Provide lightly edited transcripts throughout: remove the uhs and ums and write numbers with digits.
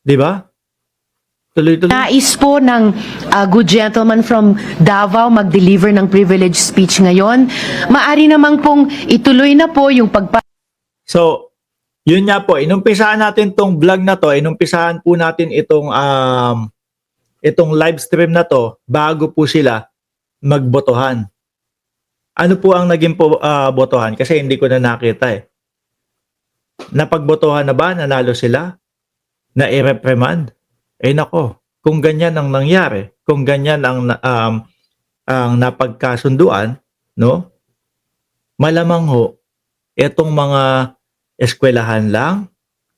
'Di ba? Tuloy-tuloy. Nais po ng good gentleman from Davao mag-deliver ng privilege speech ngayon. Maari namang pong ituloy na po yung So, yun nga po, inumpisahan natin tong vlog na to, inumpisahan po natin itong live stream na to bago po sila magbotohan. Ano po ang naging botohan? Kasi hindi ko na nakita eh. Napagbotohan na ba? Nanalo sila? Na i-reprimand? Eh nako, kung ganyan ang nangyari, kung ganyan ang napagkasunduan, no? Malamang ho, itong mga eskwelahan lang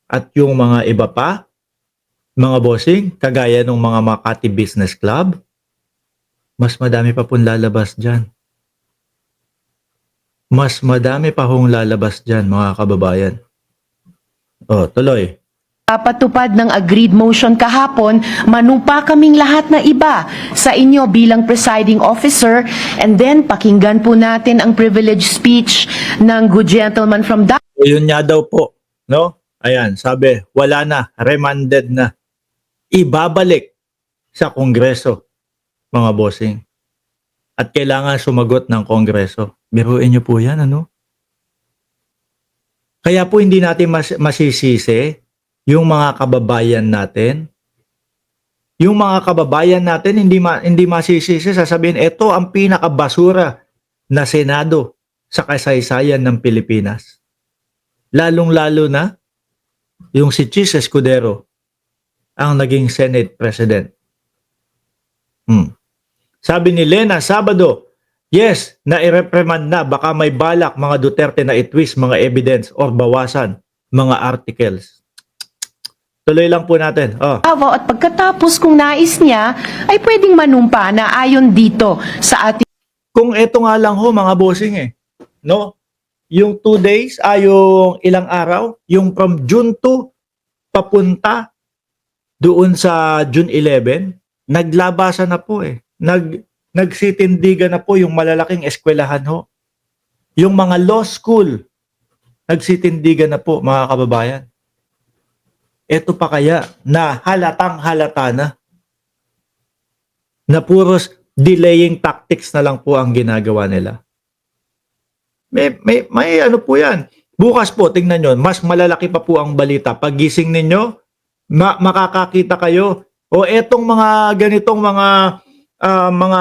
at yung mga iba pa, mga bossing, kagaya ng mga Makati Business Club, mas madami pa pong lalabas dyan. Mas madami pa hong lalabas dyan, mga kababayan. Oh, tuloy. papatupad ng agreed motion kahapon, manupa kaming lahat na iba sa inyo bilang presiding officer, and then pakinggan po natin ang privilege speech ng good gentleman from Davao. Yun nga daw po, no? Ayan, sabi, wala na, remanded na. Ibabalik sa Kongreso, mga bossing. At kailangan sumagot ng Kongreso. Biruin niyo po yan, ano? Kaya po hindi natin masisisi yung mga kababayan natin. Yung mga kababayan natin hindi masisisi, sasabihin, ito ang pinakabasura na Senado sa kasaysayan ng Pilipinas. Lalong-lalo na yung si Chis Escudero ang naging Senate President. Sabi ni Lena Sabado, yes, na-reprimand na, baka may balak mga Duterte na itwist mga evidence or bawasan mga articles. Tuloy lang po natin. Oh. At pagkatapos kung nais niya, ay pwedeng manumpa na ayon dito sa ating Kung eto nga lang ho, mga bossing eh. No? Yung 2 days, yung ilang araw, yung from June 2 papunta doon sa June 11, naglabasan na po eh. Nagsitindigan na po yung malalaking eskwelahan ho. Yung mga law school, nagsitindigan na po, mga kababayan. Ito pa kaya na halatang halata na puros delaying tactics na lang po ang ginagawa nila. May ano po yan. Bukas po, tingnan nyo, mas malalaki pa po ang balita. Paggising ninyo, makakakita kayo, o etong mga ganitong mga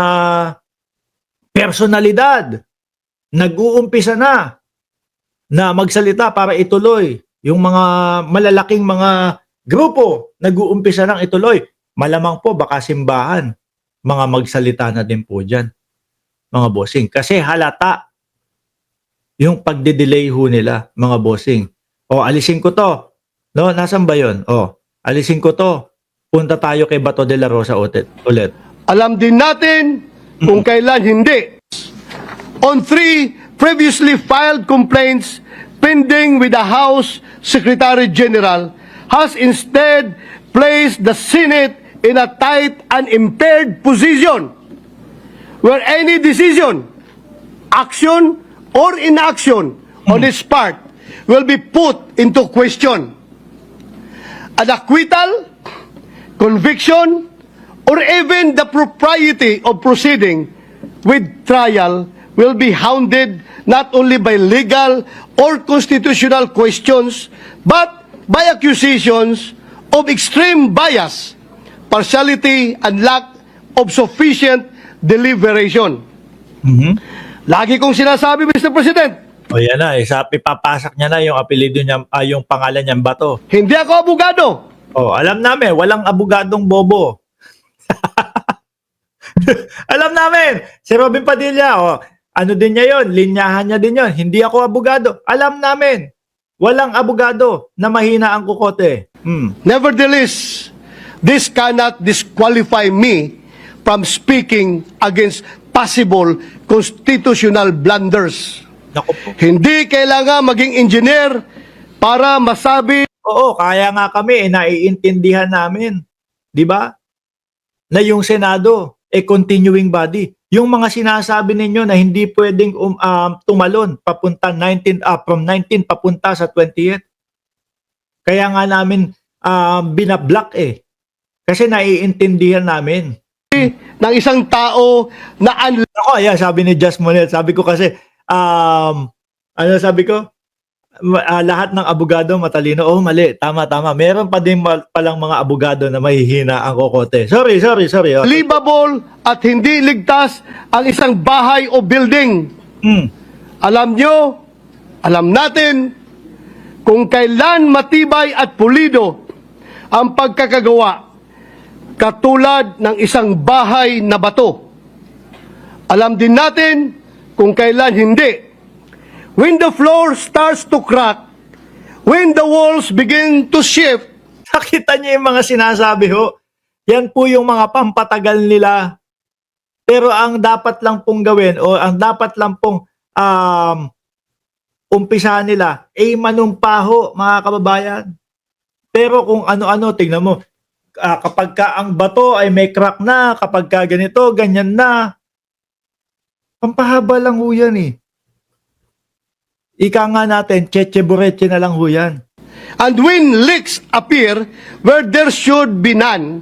personalidad, nag-uumpisa na magsalita para ituloy. Yung mga malalaking mga grupo, nag-uumpisa nang ituloy. Malamang po, baka simbahan, mga magsalita na din po dyan, mga bossing. Kasi halata yung pagde-delay ho nila, mga bossing. O, alisin ko to. No, nasan ba yun? O, alisin ko to. Punta tayo kay Bato de la Rosa ulit. Alam din natin kung kailan hindi. On 3 previously filed complaints pending with the House Secretary General has instead placed the Senate in a tight and impaired position where any decision, action, or inaction on its part will be put into question. An acquittal, conviction, or even the propriety of proceeding with trial will be hounded not only by legal or constitutional questions, but by accusations of extreme bias, partiality, and lack of sufficient deliberation. Lagi kong sinasabi, Mr. President, O yan na, papasak niya na yung apelido niya, yung pangalan niyang Bato. hindi ako abogado. O, alam namin, walang abogadong bobo. Alam namin, si Robin Padilla, ano din niya yon, linyahan niya din yon. Hindi ako abogado. Alam namin, walang abogado na mahina ang kukote. Nevertheless, this cannot disqualify me from speaking against possible constitutional blunders. Naku po. Hindi kailangan maging engineer para masabi Oo, kaya nga kami, naiintindihan namin. Di ba? Na yung Senado, continuing body. Yung mga sinasabi ninyo na hindi pwedeng tumalon papunta from 19 papunta sa 28. Kaya nga namin binablock eh. Kasi naiintindihan namin. ng isang tao na Ako, ayan, sabi ni Just Monet, sabi ko kasi, ano sabi ko? Lahat ng abogado matalino. Oh, mali. Tama. Meron pa din palang mga abogado na mahihina ang kokote. Sorry. Oh. livable at hindi ligtas ang isang bahay o building. Alam nyo, alam natin, kung kailan matibay at pulido ang pagkakagawa katulad ng isang bahay na bato. Alam din natin kung kailan hindi. When the floor starts to crack, when the walls begin to shift, Nakita niyo yung mga sinasabi ho? Yan po yung mga pampatagal nila. Pero ang dapat lang pong gawin o ang dapat lang pong umpisahan nila ay manumpa ho, mga kababayan. Pero kung ano-ano, tingnan mo, kapag ka ang bato ay may crack na, kapag ka ganito, ganyan na, pampahaba lang ho yan eh. Ika nga natin, cheche-bureche na lang ho yan. and when leaks appear where there should be none,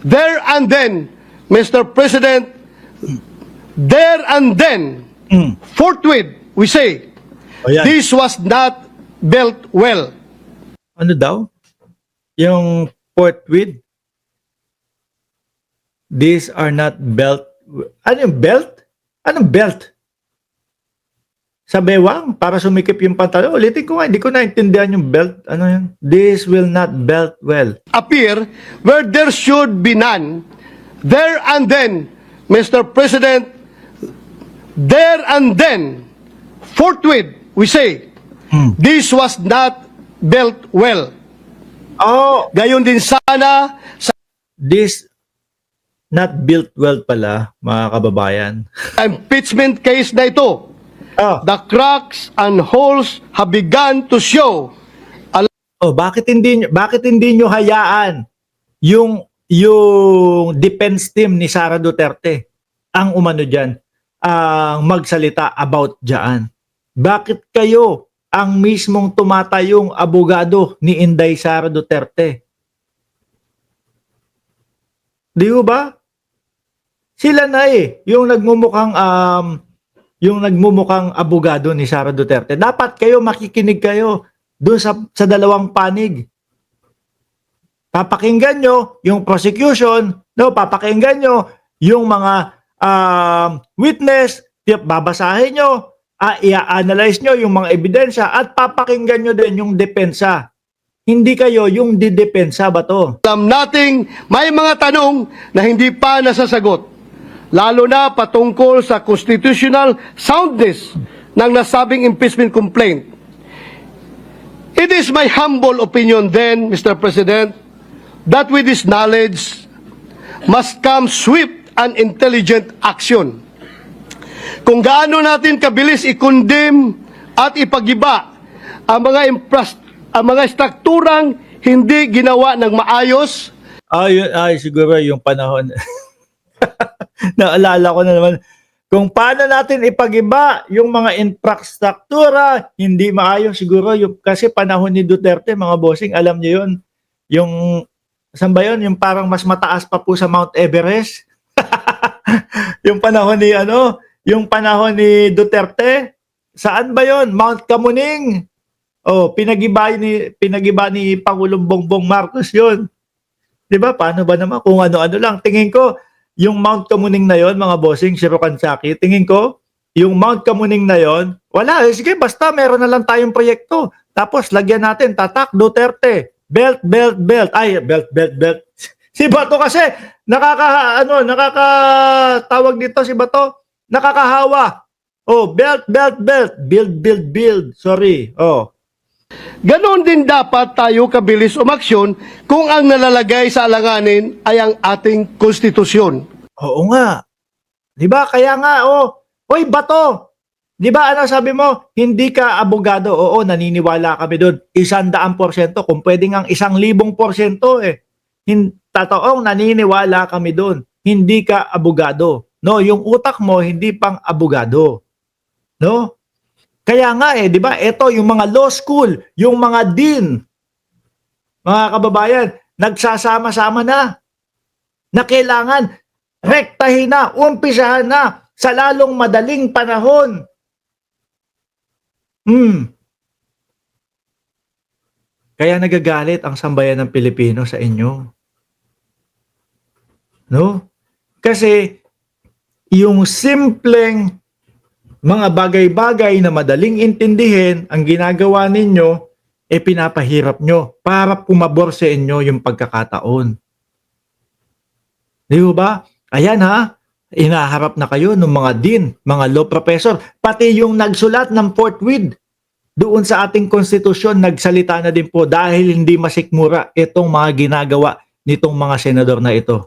there and then, Mr. President, there and then, forthwith, we say, O yan. this was not built well. Ano daw? Yung forthwith? These are not belt. Ano yung belt? Anong belt? Sa bewang, para sumikip yung pantalon. Ulitin ko nga, hindi ko naintindihan yung belt. Ano yun? This will not belt well. Appear where there should be none, there and then, Mr. President, there and then, forthwith, we say, this was not built well. Oh, Gayon din sana sa this not built well pala, mga kababayan. impeachment case na ito. Oh, The cracks and holes have begun to show. oh bakit hindi nyo hayaan yung defense team ni Sara Duterte ang umano diyan ang magsalita about diyan? Bakit kayo ang mismong tumatayong abogado ni Inday Sara Duterte? Di ba? Sila na eh, yung nagmumukhang abogado ni Sara Duterte. Dapat kayo makikinig kayo doon sa dalawang panig. Papakinggan nyo yung prosecution, no? Papakinggan nyo yung mga witness, babasahin nyo, i-analyze nyo yung mga ebidensya at papakinggan nyo din yung depensa. Hindi kayo yung didepensa ba to? Alam nating may mga tanong na hindi pa nasasagot, lalo na patungkol sa constitutional soundness ng nasabing impeachment complaint. It is my humble opinion then, Mr. President, that with this knowledge must come swift and intelligent action. Kung gaano natin kabilis i-condemn at ipagiba ang mga strukturang hindi ginawa ng maayos, Ay, siguro yung panahon. Naalala ko na naman kung paano natin ipagiba yung mga infrastruktura, hindi maayos siguro yung kasi panahon ni Duterte, mga bossing, alam niyo yun. Yung saan ba yun? Yung parang mas mataas pa po sa Mount Everest. yung panahon ni Duterte, saan ba yun? Mount Kamuning. Oh, pinagiba ni Pangulong Bongbong Marcos yun. 'Di ba? Paano ba naman kung ano-ano lang? Tingin ko yung Mount Kamuning na yon, mga bossing, Shirokansaki, tingin ko yung Mount Kamuning na yon, wala, sige, basta meron na lang tayong proyekto. Tapos lagyan natin tatak Duterte. Belt. Ay, belt. Si Bato kasi nakakatawag dito si Bato, nakakahawa. Oh, belt. Build. Sorry. Oh. ganon din dapat tayo kabilis umaksyon kung ang nalalagay sa alanganin ay ang ating konstitusyon. Oo nga. 'Di ba? Kaya nga Oy, Bato. 'Di ba ano sabi mo? Hindi ka abogado. Oo, naniniwala kami doon. 100%, kung pwedeng ang 1,000% eh. Totoong naniniwala kami doon. Hindi ka abogado. No, yung utak mo hindi pang abogado. No? Kaya nga 'di ba? Ito yung mga law school, yung mga dean mga kababayan, nagsasama-sama na kailangan rektahin na, umpisahan na sa lalong madaling panahon. Kaya nagagalit ang sambayan ng Pilipino sa inyo. No? Kasi yung simpleng mga bagay-bagay na madaling intindihin, ang ginagawa ninyo, pinapahirap nyo para pumabor sa inyo yung pagkakataon. Di ba? Ayan ha, inaharap na kayo ng mga dean, mga law professor, pati yung nagsulat ng forthwith doon sa ating konstitusyon, nagsalita na din po dahil hindi masikmura itong mga ginagawa nitong mga senador na ito.